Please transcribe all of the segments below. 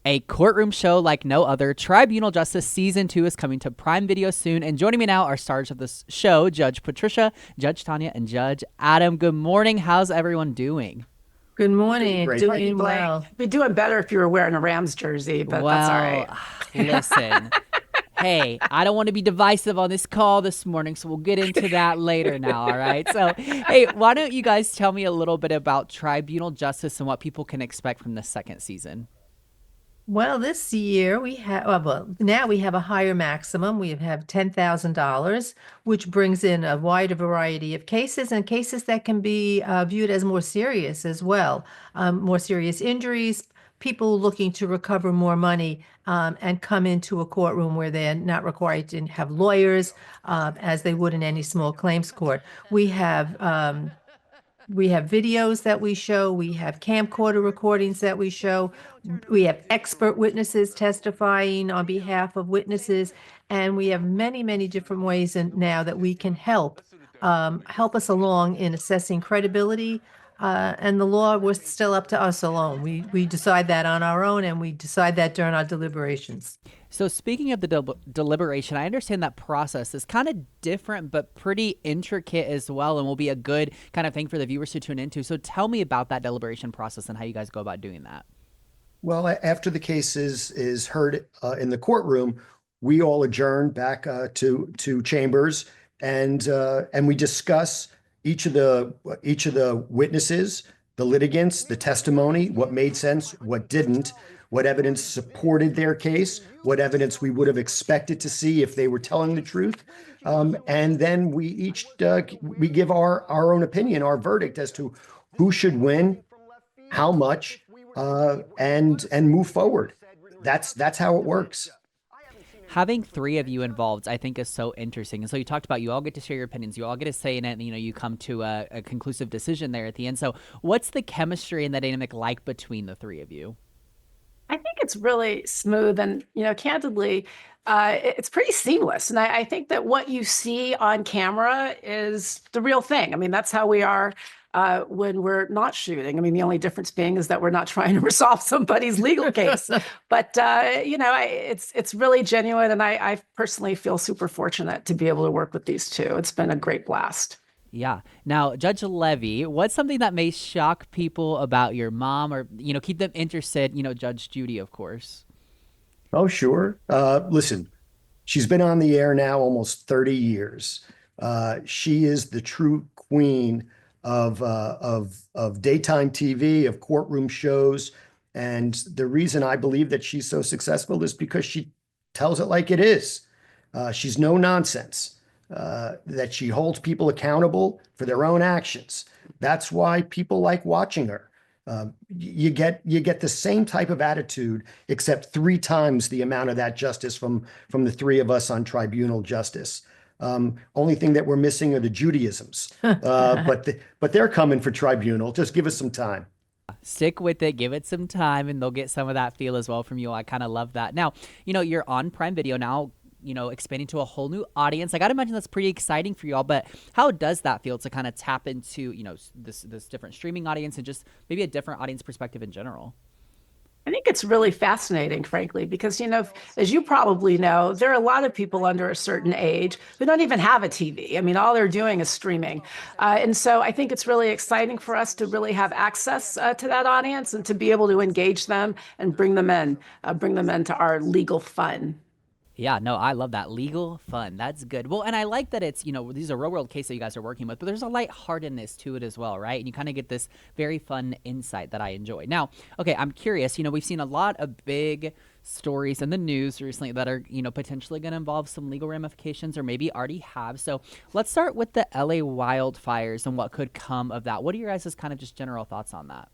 A courtroom show like no other, Tribunal Justice Season 2 is coming to Prime Video soon. And joining me now are stars of this show, Judge Patricia, Judge Tanya, and Judge Adam. Good morning. How's everyone doing? Good morning. Great. Doing well. Be doing better if you were wearing a Rams jersey, but that's all Well, right. listen. Hey, I don't want to be divisive on this call this morning, so we'll get into that later now, all right? So, hey, why don't you guys tell me a little bit about Tribunal Justice and what people can expect from the second season? Well, this year we have, now we have a higher maximum. We have $10,000, which brings in a wider variety of cases and cases that can be viewed as more serious as well. More serious injuries, people looking to recover more money and come into a courtroom where they're not required to have lawyers as they would in any small claims court. We have videos that we show. We have camcorder recordings that we show. We have expert witnesses testifying on behalf of witnesses. And we have many, many different ways now that we can help us along in assessing credibility. And the law was still up to us alone. We decide that on our own, and we decide that during our deliberations. So, speaking of the deliberation, I understand that process is kind of different, but pretty intricate as well, and will be a good kind of thing for the viewers to tune into. So, tell me about that deliberation process and how you guys go about doing that. Well, after the case is heard in the courtroom, we all adjourn back to chambers, and we discuss each of the witnesses, the litigants, the testimony, what made sense, what didn't, what evidence supported their case, what evidence we would have expected to see if they were telling the truth, and then we give our own opinion, our verdict as to who should win, how much, and move forward. That's how it works. Having three of you involved, I think, is so interesting. And so you talked about you all get to share your opinions, you all get to say in it, and you come to a conclusive decision there at the end. So what's the chemistry and the dynamic like between the three of you? I think it's really smooth and, candidly, it's pretty seamless. And I think that what you see on camera is the real thing. I mean, that's how we are when we're not shooting. I mean, the only difference being is that we're not trying to resolve somebody's legal case. But, it's really genuine. And I personally feel super fortunate to be able to work with these two. It's been a great blast. Yeah. Now, Judge Levy, what's something that may shock people about your mom or, keep them interested? Judge Judy, of course. Oh, sure. Listen, she's been on the air now almost 30 years. She is the true queen of daytime TV, of courtroom shows. And the reason I believe that she's so successful is because she tells it like it is. She's no nonsense. That she holds people accountable for their own actions. That's why people like watching her. You get the same type of attitude, except three times the amount of that justice from the three of us on Tribunal Justice. Only thing that we're missing are the Judaisms, but they're coming for Tribunal. Just give us some time. Stick with it, give it some time, and they'll get some of that feel as well from you. I kind of love that. Now, you're on Prime Video now, expanding to a whole new audience. I got to imagine that's pretty exciting for you all, but how does that feel to kind of tap into, this different streaming audience and just maybe a different audience perspective in general? I think it's really fascinating, frankly, because, as you probably know, there are a lot of people under a certain age who don't even have a TV. I mean, all they're doing is streaming. And so I think it's really exciting for us to really have access to that audience and to be able to engage them and bring them into our legal fun. Yeah, no, I love that. Legal fun. That's good. Well, and I like that it's, these are real world cases that you guys are working with, but there's a lightheartedness to it as well, right? And you kind of get this very fun insight that I enjoy. Now, okay, I'm curious, we've seen a lot of big stories in the news recently that are, potentially going to involve some legal ramifications or maybe already have. So let's start with the LA wildfires and what could come of that. What are your guys' kind of just general thoughts on that?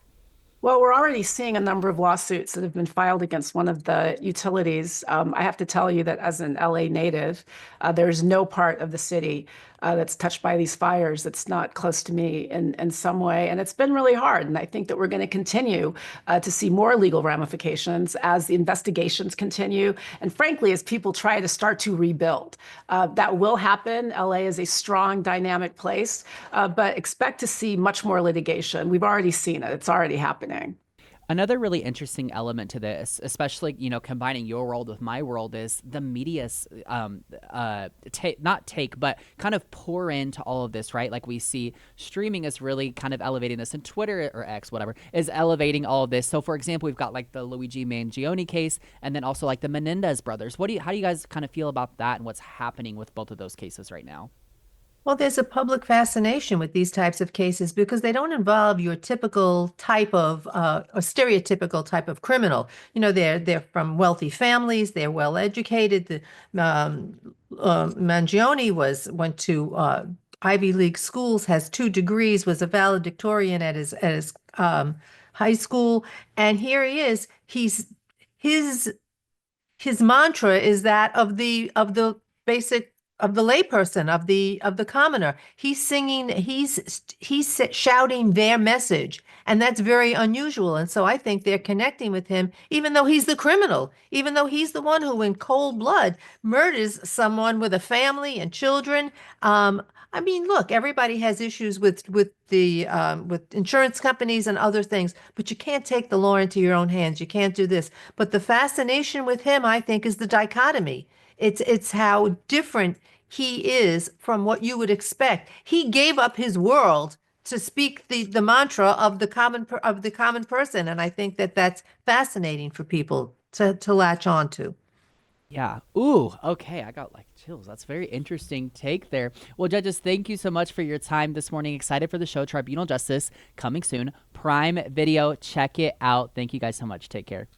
Well, we're already seeing a number of lawsuits that have been filed against one of the utilities. I have to tell you that as an LA native, there's no part of the city that's touched by these fires that's not close to me in some way. And it's been really hard. And I think that we're going to continue to see more legal ramifications as the investigations continue. And frankly, as people try to start to rebuild, that will happen. LA is a strong, dynamic place, but expect to see much more litigation. We've already seen it. It's already happening. Another really interesting element to this, especially combining your world with my world, is the media's not take, but kind of pour into all of this, right? Like we see streaming is really kind of elevating this, and Twitter or X, whatever, is elevating all of this. So, for example, we've got like the Luigi Mangione case, and then also like the Menendez brothers. How do you guys kind of feel about that, and what's happening with both of those cases right now? Well, there's a public fascination with these types of cases because they don't involve your typical type of or stereotypical type of criminal. They're from wealthy families, they're well educated. The Mangione went to Ivy League schools, has 2 degrees, was a valedictorian at his high school, and here he is. His his mantra is that of the basic of the layperson, of the commoner. He's singing, he's shouting their message, and that's very unusual. And so I think they're connecting with him, even though he's the criminal, even though he's the one who, in cold blood, murders someone with a family and children. I mean, look, everybody has issues with insurance companies and other things, but you can't take the law into your own hands. You can't do this. But the fascination with him, I think, is the dichotomy. It's how different he is from what you would expect. He gave up his world to speak the mantra of the common person, and I think that that's fascinating for people to latch on to. Yeah. Ooh, okay. I got like chills. That's very interesting take there. Well, judges, thank you so much for your time this morning. Excited for the show, Tribunal Justice, coming soon. Prime Video. Check it out. Thank you guys so much. Take care.